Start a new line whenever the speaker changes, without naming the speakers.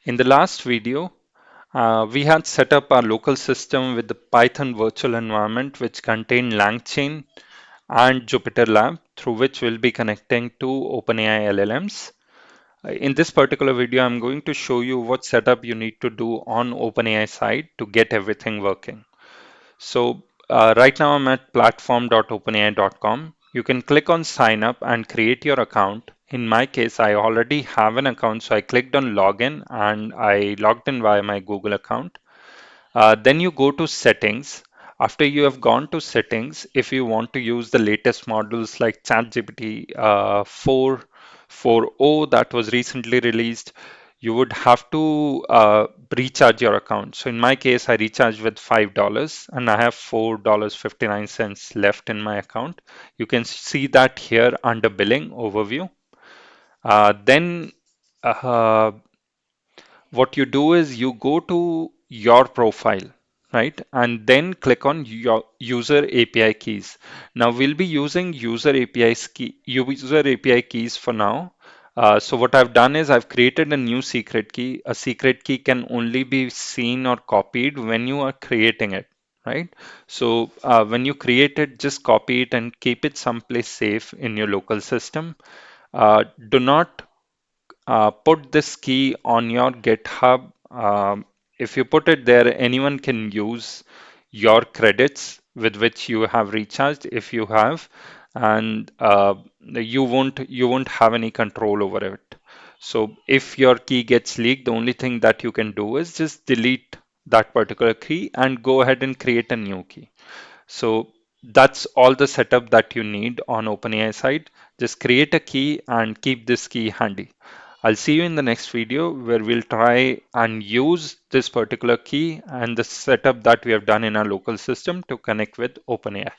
In the last video, we had set up our local system with the Python virtual environment, which contained langchain and Jupyter Lab, through which we'll be connecting to OpenAI LLMs. In this particular video, I'm going to show you what setup you need to do on OpenAI side to get everything working. So right now I'm at platform.openai.com. You can click on sign up and create your account. In my case, I already have an account, so I clicked on login and I logged in via my Google account. Then you go to settings. After you have gone to settings, if you want to use the latest models like ChatGPT 4.4.0 that was recently released, you would have to recharge your account. So in my case, I recharged with $5 and I have $4.59 left in my account. You can see that here under billing overview. Then uh, what you do is you go to your profile, right? And then click on your user API keys. Now we'll be using user API keys for now. So what I've done is I've created a new secret key. A secret key can only be seen or copied when you are creating it, right? So when you create it, just copy it and keep it someplace safe in your local system. Do not put this key on your GitHub. If you put it there, anyone can use your credits with which you have recharged if you have, and you won't have any control over it. So if your key gets leaked, the only thing that you can do is just delete that particular key and go ahead and create a new key. So that's all the setup that you need on OpenAI side. Just create a key and keep this key handy. I'll see you in the next video where we'll try and use this particular key and the setup that we have done in our local system to connect with OpenAI.